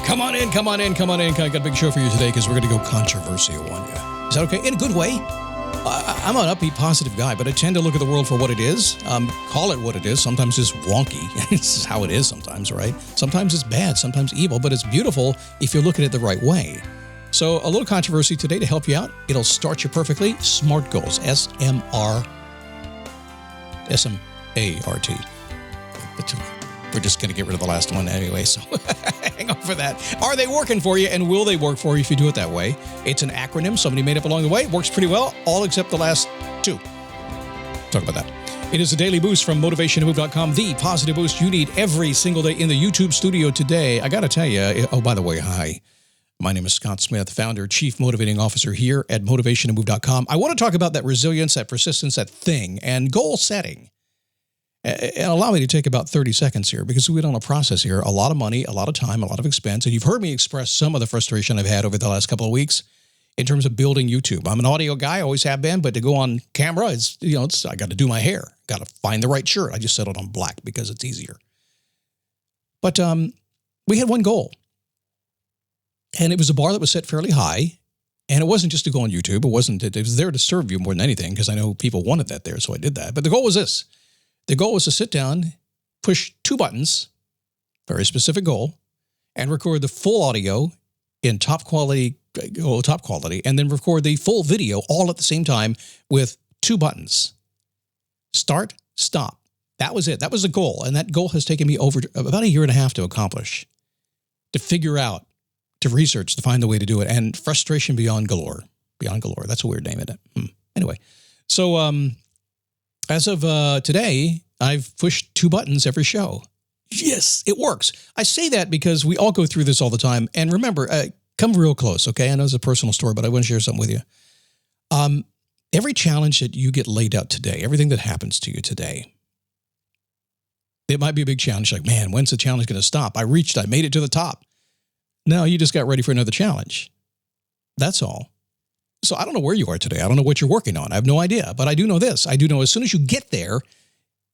Come on in, come on in, come on in. I got a big show for you today because we're going to go controversial on you. Is that okay? In a good way. I'm an upbeat, positive guy, but I tend to look at the world for what it is, call it what it is. Sometimes it's wonky. It's how it is sometimes, right? Sometimes it's bad, sometimes evil, but it's beautiful if you look at it the right way. So a little controversy today to help you out. It'll start you perfectly. SMART goals. S-M-A-R-T. We're just going to get rid of the last one anyway, so hang on for that. Are they working for you, and will they work for you if you do it that way? It's an acronym somebody made up along the way. It works pretty well, all except the last two. Talk about that. It is a daily boost from motivationtomove.com, the positive boost you need every single day in the YouTube studio today. I got to tell you, oh, by the way, hi. My name is Scott Smith, founder, chief motivating officer here at motivationtomove.com. I want to talk about that resilience, that persistence, that thing, and goal setting. And allow me to take about 30 seconds here because we don't have a process here. A lot of money, a lot of time, a lot of expense. And you've heard me express some of the frustration I've had over the last couple of weeks in terms of building YouTube. I'm an audio guy, always have been, but to go on camera, I got to do my hair. Got to find the right shirt. I just settled on black because it's easier. But we had one goal. And it was a bar that was set fairly high. And it wasn't just to go on YouTube. It was there to serve you more than anything because I know people wanted that there, so I did that. But the goal was this. The goal was to sit down, push two buttons, very specific goal, and record the full audio in top quality, and then record the full video all at the same time with two buttons. Start, stop. That was it. That was the goal. And that goal has taken me over about a year and a half to accomplish, to figure out, to research, to find the way to do it. And frustration beyond galore. Beyond galore. That's a weird name, isn't it? Anyway, so as of today, I've pushed two buttons every show. Yes, it works. I say that because we all go through this all the time. And remember, come real close, okay? I know it's a personal story, but I want to share something with you. Every challenge that you get laid out today, everything that happens to you today, it might be a big challenge. Like, man, when's the challenge going to stop? I made it to the top. No, you just got ready for another challenge. That's all. So I don't know where you are today. I don't know what you're working on. I have no idea. But I do know this. I do know as soon as you get there,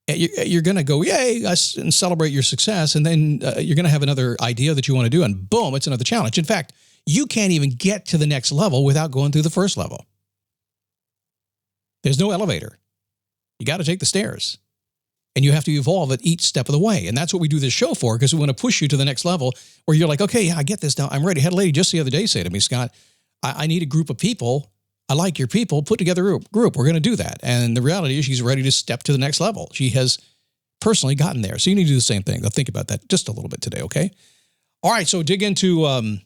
you're going to go, yay, and celebrate your success. And then you're going to have another idea that you want to do. And boom, it's another challenge. In fact, you can't even get to the next level without going through the first level. There's no elevator. You got to take the stairs. And you have to evolve at each step of the way. And that's what we do this show for, because we want to push you to the next level where you're like, okay, yeah, I get this now. I'm ready. I had a lady just the other day say to me, Scott, I need a group of people. I like your people. Put together a group. We're going to do that. And the reality is she's ready to step to the next level. She has personally gotten there. So you need to do the same thing. Now think about that just a little bit today, okay? All right, so dig into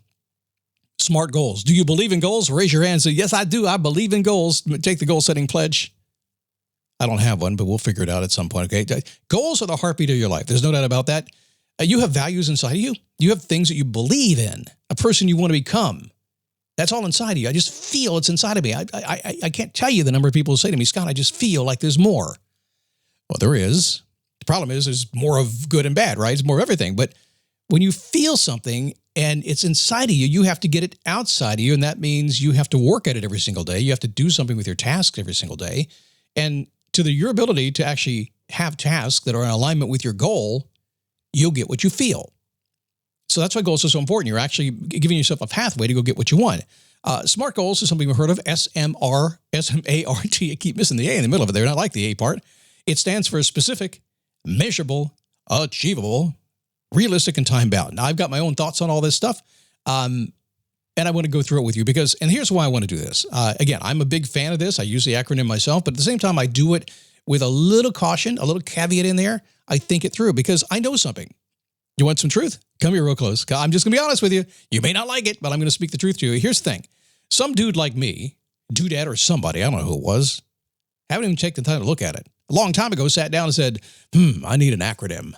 SMART goals. Do you believe in goals? Raise your hand and say, yes, I do. I believe in goals. Take the goal-setting pledge. I don't have one, but we'll figure it out at some point, okay? Goals are the heartbeat of your life. There's no doubt about that. You have values inside of you. You have things that you believe in, a person you want to become. That's all inside of you. I just feel it's inside of me. I can't tell you the number of people who say to me, Scott, I just feel like there's more. Well, there is. The problem is there's more of good and bad, right? It's more of everything. But when you feel something and it's inside of you, you have to get it outside of you. And that means you have to work at it every single day. You have to do something with your tasks every single day. And your ability to actually have tasks that are in alignment with your goal, you'll get what you feel. So that's why goals are so important. You're actually giving yourself a pathway to go get what you want. SMART goals is something we've heard of, S-M-A-R-T. I keep missing the A in the middle of it there, and I like the A part. It stands for specific, measurable, achievable, realistic, and time-bound. Now, I've got my own thoughts on all this stuff, and I want to go through it with you and here's why I want to do this. Again, I'm a big fan of this. I use the acronym myself, but at the same time, I do it with a little caution, a little caveat in there. I think it through because I know something. You want some truth? Come here real close. I'm just going to be honest with you. You may not like it, but I'm going to speak the truth to you. Here's the thing. Some dude like me, dudette or somebody, I don't know who it was, haven't even taken the time to look at it. A long time ago, sat down and said, I need an acronym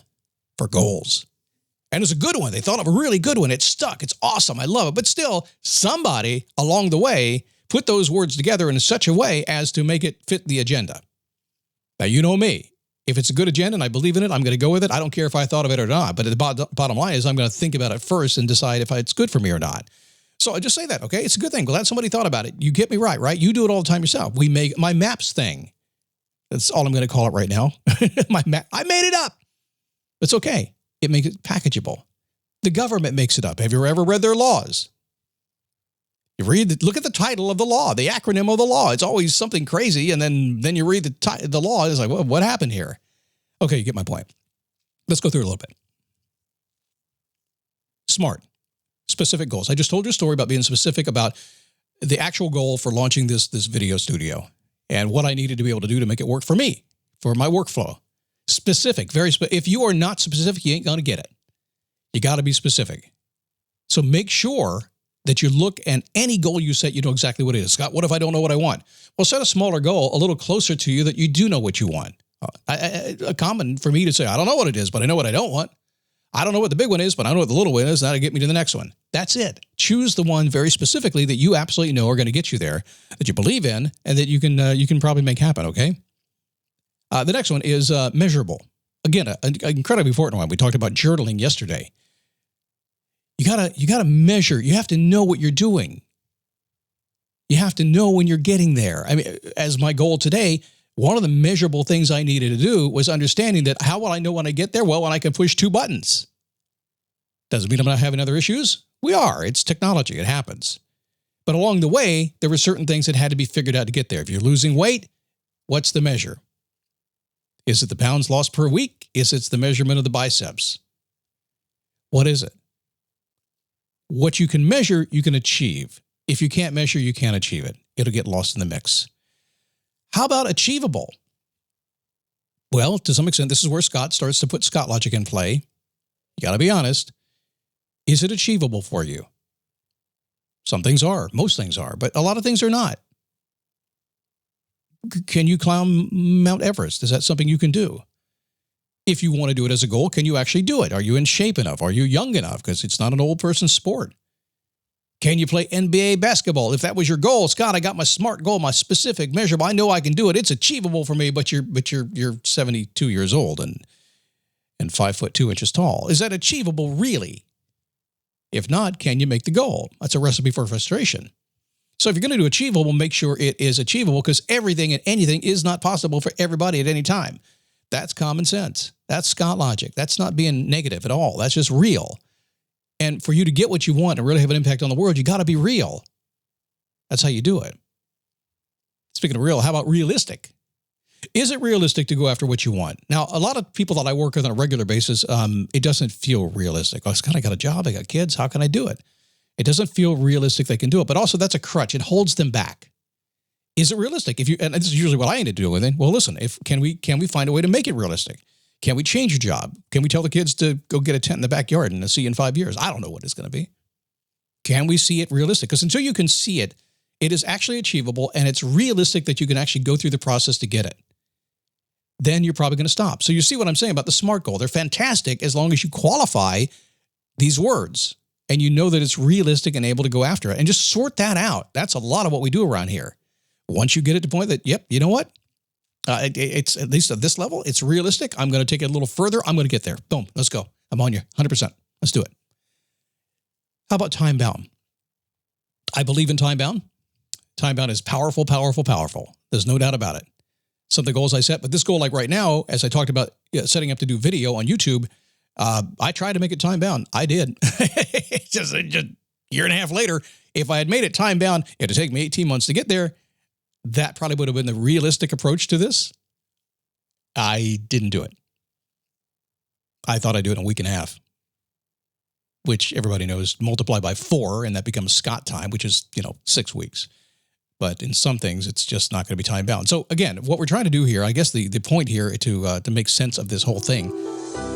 for goals. And it's a good one. They thought of a really good one. It stuck. It's awesome. I love it. But still, somebody along the way put those words together in such a way as to make it fit the agenda. Now, you know me. If it's a good agenda and I believe in it, I'm going to go with it. I don't care if I thought of it or not. But the bottom line is I'm going to think about it first and decide if it's good for me or not. So I just say that, okay? It's a good thing. Glad somebody thought about it. You get me right? You do it all the time yourself. We make my maps thing. That's all I'm going to call it right now. I made it up. It's okay. It makes it packageable. The government makes it up. Have you ever read their laws? Look at the title of the law, the acronym of the law. It's always something crazy, and then you read the law. It's like, well, what happened here? Okay, you get my point. Let's go through it a little bit. SMART, specific goals. I just told you a story about being specific about the actual goal for launching this video studio and what I needed to be able to do to make it work for me, for my workflow. Specific, very specific. If you are not specific, you ain't going to get it. You got to be specific. So make sure that you look at any goal you set, you know exactly what it is. Scott, what if I don't know what I want? Well, set a smaller goal, a little closer to you that you do know what you want. Common for me to say, I don't know what it is, but I know what I don't want. I don't know what the big one is, but I know what the little one is. That'll get me to the next one. That's it. Choose the one very specifically that you absolutely know are going to get you there, that you believe in, and that you can probably make happen, okay? The next one is measurable. Again, an incredibly important one. We talked about journaling yesterday. You gotta measure. You have to know what you're doing. You have to know when you're getting there. I mean, as my goal today, one of the measurable things I needed to do was understanding that how will I know when I get there? Well, when I can push 2 buttons. Doesn't mean I'm not having other issues. We are. It's technology. It happens. But along the way, there were certain things that had to be figured out to get there. If you're losing weight, what's the measure? Is it the pounds lost per week? Is it the measurement of the biceps? What is it? What you can measure, you can achieve. If you can't measure, you can't achieve it. It'll get lost in the mix. How about achievable? Well, to some extent, this is where Scott starts to put Scott logic in play. You got to be honest. Is it achievable for you? Some things are. Most things are. But a lot of things are not. Can you climb Mount Everest? Is that something you can do? If you want to do it as a goal, can you actually do it? Are you in shape enough? Are you young enough? Because it's not an old person's sport. Can you play NBA basketball? If that was your goal, Scott, I got my SMART goal, my specific, measurable. I know I can do it. It's achievable for me, but you're 72 years old and 5'2" tall. Is that achievable really? If not, can you make the goal? That's a recipe for frustration. So if you're going to do achievable, make sure it is achievable, because everything and anything is not possible for everybody at any time. That's common sense. That's Scott logic. That's not being negative at all. That's just real. And for you to get what you want and really have an impact on the world, you got to be real. That's how you do it. Speaking of real, how about realistic? Is it realistic to go after what you want? Now, a lot of people that I work with on a regular basis, it doesn't feel realistic. Oh, Scott, I got a job, I got kids. How can I do it? It doesn't feel realistic they can do it. But also, that's a crutch. It holds them back. Is it realistic? And this is usually what I end up doing with it. Well, listen, can we find a way to make it realistic? Can we change your job? Can we tell the kids to go get a tent in the backyard and see you in 5 years? I don't know what it's going to be. Can we see it realistic? Because until you can see it, it is actually achievable, and it's realistic that you can actually go through the process to get it. Then you're probably going to stop. So you see what I'm saying about the SMART goal. They're fantastic as long as you qualify these words and you know that it's realistic and able to go after it. And just sort that out. That's a lot of what we do around here. Once you get it to the point that, yep, you know what? It's at least at this level, it's realistic. I'm going to take it a little further. I'm going to get there. Boom. Let's go. I'm on you. 100%. Let's do it. How about time bound? I believe in time bound. Time bound is powerful, powerful, powerful. There's no doubt about it. Some of the goals I set, but this goal, like right now, as I talked about setting up to do video on YouTube, I tried to make it time bound. I did. just a year and a half later, if I had made it time bound, it'd take me 18 months to get there. That probably would have been the realistic approach to this. I didn't do it. I thought I'd do it in a week and a half, which everybody knows, multiply by 4, and that becomes Scott time, which is, 6 weeks. But in some things, it's just not going to be time bound. So again, what we're trying to do here, I guess the point here to make sense of this whole thing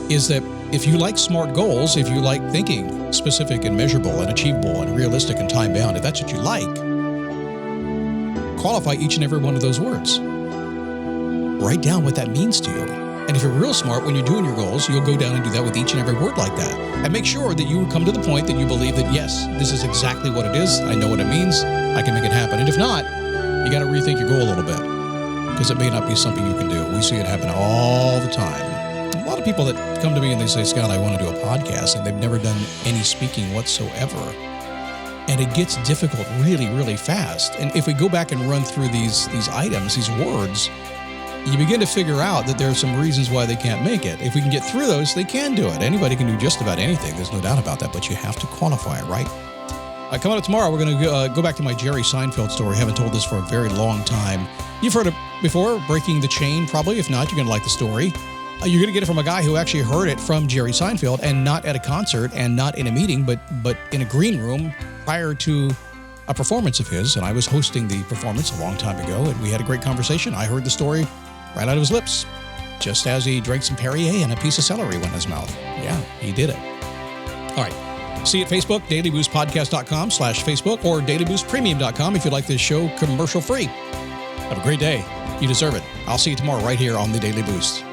is that if you like SMART goals, if you like thinking specific and measurable and achievable and realistic and time bound, if that's what you like, qualify each and every one of those words. Write down what that means to you. And if you're real smart, when you're doing your goals, you'll go down and do that with each and every word like that. And make sure that you come to the point that you believe that, yes, this is exactly what it is. I know what it means. I can make it happen. And if not, you got to rethink your goal a little bit, because it may not be something you can do. We see it happen all the time. A lot of people that come to me and they say, Scott, I want to do a podcast, and they've never done any speaking whatsoever. And it gets difficult really, really fast. And if we go back and run through these items, these words, you begin to figure out that there are some reasons why they can't make it. If we can get through those, they can do it. Anybody can do just about anything. There's no doubt about that, but you have to qualify it, right? Coming up tomorrow, we're going to go back to my Jerry Seinfeld story. I haven't told this for a very long time. You've heard it before, Breaking the Chain, probably. If not, you're going to like the story. You're going to get it from a guy who actually heard it from Jerry Seinfeld, and not at a concert and not in a meeting, but in a green room prior to a performance of his. And I was hosting the performance a long time ago, and we had a great conversation. I heard the story right out of his lips, just as he drank some Perrier and a piece of celery went in his mouth. Yeah, he did it. All right. See you at Facebook, dailyboostpodcast.com/Facebook, or dailyboostpremium.com if you'd like this show commercial free. Have a great day. You deserve it. I'll see you tomorrow right here on the Daily Boost.